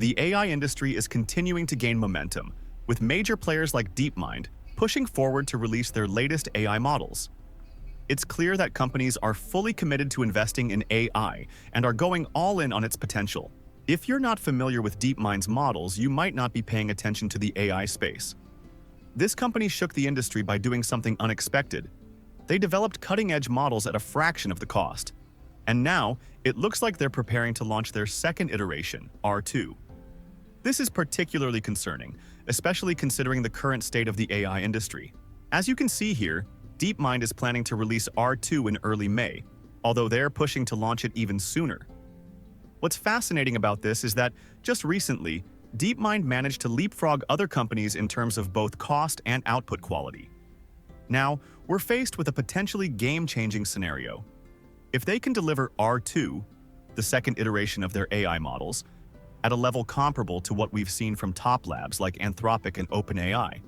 The AI industry is continuing to gain momentum, with major players like DeepMind pushing forward to release their latest AI models. It's clear that companies are fully committed to investing in AI and are going all in on its potential. If you're not familiar with DeepMind's models, you might not be paying attention to the AI space. This company shook the industry by doing something unexpected. They developed cutting-edge models at a fraction of the cost. And now, it looks like they're preparing to launch their second iteration, R2. This is particularly concerning, especially considering the current state of the AI industry. As you can see here, DeepMind is planning to release R2 in early May, although they're pushing to launch it even sooner. What's fascinating about this is that, just recently, DeepMind managed to leapfrog other companies in terms of both cost and output quality. Now, we're faced with a potentially game-changing scenario. If they can deliver R2, the second iteration of their AI models, at a level comparable to what we've seen from top labs like Anthropic and OpenAI,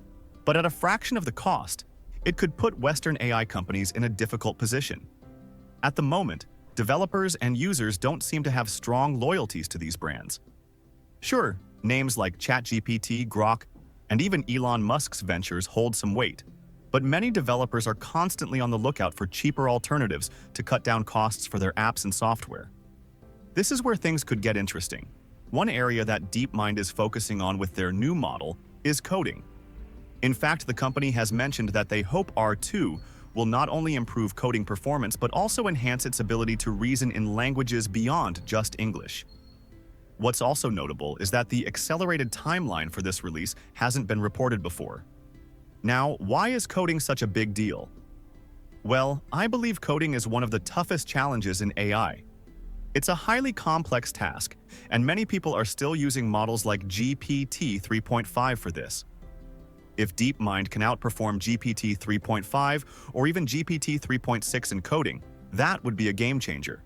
but at a fraction of the cost, it could put Western AI companies in a difficult position. At the moment, developers and users don't seem to have strong loyalties to these brands. Sure, names like ChatGPT, Grok, and even Elon Musk's ventures hold some weight, but many developers are constantly on the lookout for cheaper alternatives to cut down costs for their apps and software. This is where things could get interesting. One area that DeepMind is focusing on with their new model is coding. In fact, the company has mentioned that they hope R2 will not only improve coding performance but also enhance its ability to reason in languages beyond just English. What's also notable is that the accelerated timeline for this release hasn't been reported before. Now, why is coding such a big deal? Well, I believe coding is one of the toughest challenges in AI. It's a highly complex task, and many people are still using models like GPT 3.5 for this. If DeepMind can outperform GPT 3.5 or even GPT 3.6 in coding, that would be a game changer.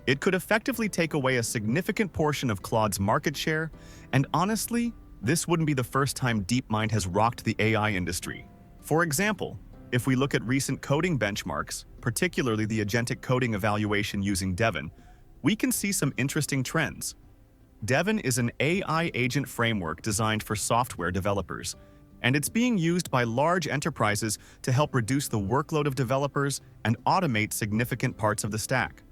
It could effectively take away a significant portion of Claude's market share, and honestly, this wouldn't be the first time DeepMind has rocked the AI industry. For example, if we look at recent coding benchmarks, particularly the agentic coding evaluation using Devin, we can see some interesting trends. Devin is an AI agent framework designed for software developers, and it's being used by large enterprises to help reduce the workload of developers and automate significant parts of the stack.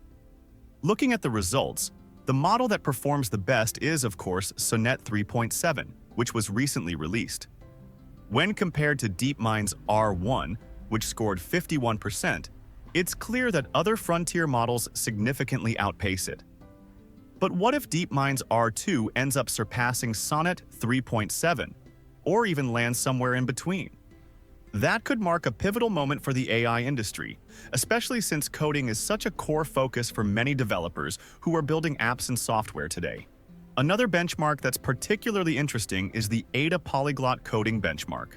Looking at the results, the model that performs the best is, of course, Sonnet 3.7, which was recently released. When compared to DeepMind's R1, which scored 51%, it's clear that other frontier models significantly outpace it. But what if DeepMind's R2 ends up surpassing Sonnet 3.7, or even lands somewhere in between? That could mark a pivotal moment for the AI industry, especially since coding is such a core focus for many developers who are building apps and software today. Another benchmark that's particularly interesting is the Ada Polyglot Coding Benchmark.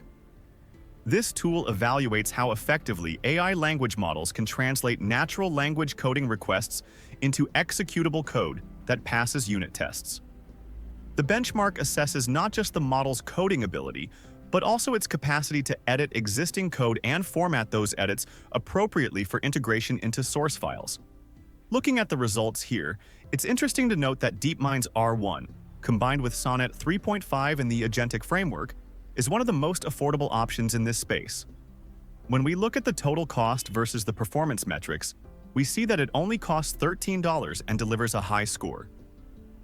This tool evaluates how effectively AI language models can translate natural language coding requests into executable code that passes unit tests. The benchmark assesses not just the model's coding ability, but also its capacity to edit existing code and format those edits appropriately for integration into source files. Looking at the results here, it's interesting to note that DeepMind's R1, combined with Sonnet 3.5 and the agentic framework, is one of the most affordable options in this space. When we look at the total cost versus the performance metrics, we see that it only costs $13 and delivers a high score.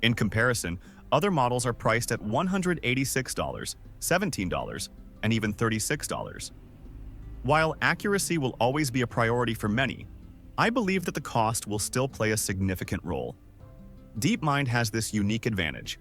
In comparison, other models are priced at $186, $17, and even $36. While accuracy will always be a priority for many, I believe that the cost will still play a significant role. DeepMind has this unique advantage.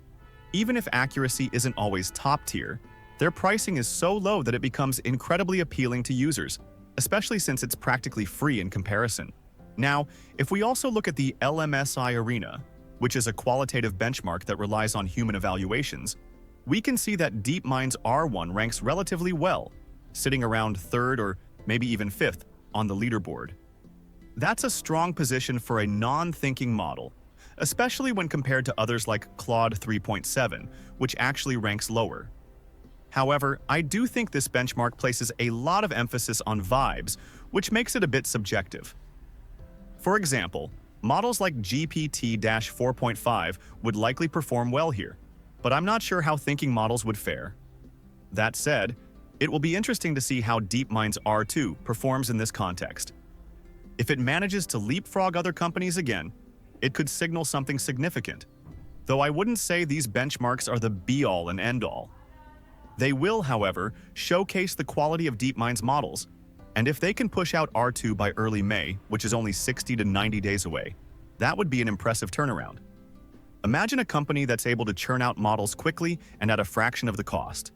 Even if accuracy isn't always top tier, their pricing is so low that it becomes incredibly appealing to users, especially since it's practically free in comparison. Now, if we also look at the LMSI Arena, which is a qualitative benchmark that relies on human evaluations, we can see that DeepMind's R1 ranks relatively well, sitting around 3rd or maybe even 5th on the leaderboard. That's a strong position for a non-thinking model, especially when compared to others like Claude 3.7, which actually ranks lower. However, I do think this benchmark places a lot of emphasis on vibes, which makes it a bit subjective. For example, models like GPT-4.5 would likely perform well here, but I'm not sure how thinking models would fare. That said, it will be interesting to see how DeepMind's R2 performs in this context. If it manages to leapfrog other companies again, it could signal something significant, though I wouldn't say these benchmarks are the be-all and end-all. They will, however, showcase the quality of DeepMind's models, and if they can push out R2 by early May, which is only 60 to 90 days away, that would be an impressive turnaround. Imagine a company that's able to churn out models quickly and at a fraction of the cost.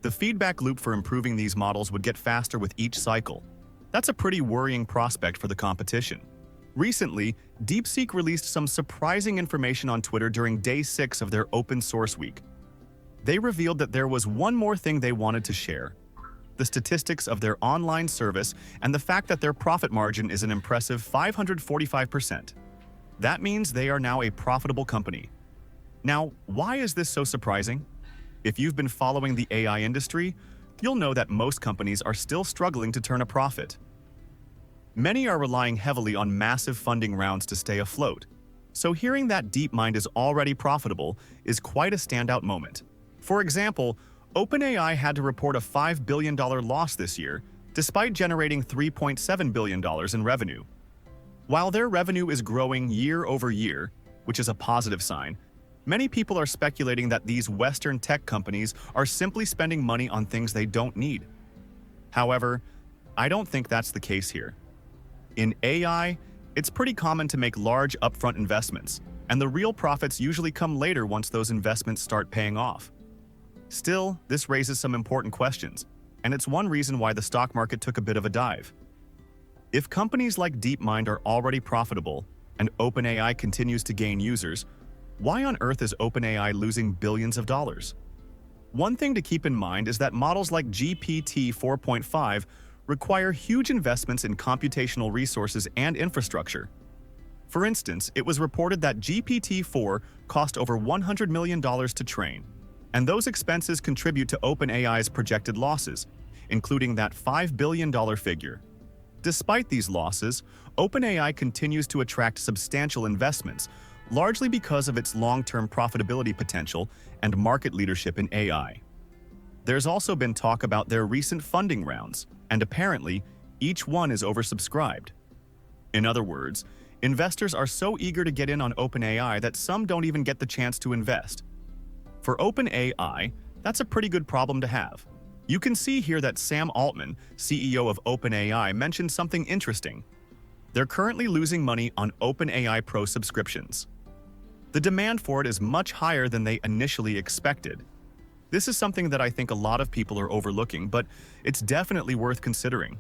The feedback loop for improving these models would get faster with each cycle. That's a pretty worrying prospect for the competition. Recently, DeepSeek released some surprising information on Twitter during Day 6 of their Open Source Week. They revealed that there was one more thing they wanted to share: the statistics of their online service and the fact that their profit margin is an impressive 545%. That means they are now a profitable company. Now, why is this so surprising? If you've been following the AI industry, you'll know that most companies are still struggling to turn a profit. Many are relying heavily on massive funding rounds to stay afloat, so hearing that DeepMind is already profitable is quite a standout moment. For example, OpenAI had to report a $5 billion loss this year, despite generating $3.7 billion in revenue. While their revenue is growing year over year, which is a positive sign, many people are speculating that these Western tech companies are simply spending money on things they don't need. However, I don't think that's the case here. In AI, it's pretty common to make large upfront investments, and the real profits usually come later once those investments start paying off. Still, this raises some important questions, and it's one reason why the stock market took a bit of a dive. If companies like DeepMind are already profitable, and OpenAI continues to gain users, why on earth is OpenAI losing billions of dollars? One thing to keep in mind is that models like GPT 4.5 require huge investments in computational resources and infrastructure. For instance, it was reported that GPT-4 cost over $100 million to train, and those expenses contribute to OpenAI's projected losses, including that $5 billion figure. Despite these losses, OpenAI continues to attract substantial investments, largely because of its long-term profitability potential and market leadership in AI. There's also been talk about their recent funding rounds, and apparently, each one is oversubscribed. In other words, investors are so eager to get in on OpenAI that some don't even get the chance to invest. For OpenAI, that's a pretty good problem to have. You can see here that Sam Altman, CEO of OpenAI, mentioned something interesting. They're currently losing money on OpenAI Pro subscriptions. The demand for it is much higher than they initially expected. This is something that I think a lot of people are overlooking, but it's definitely worth considering.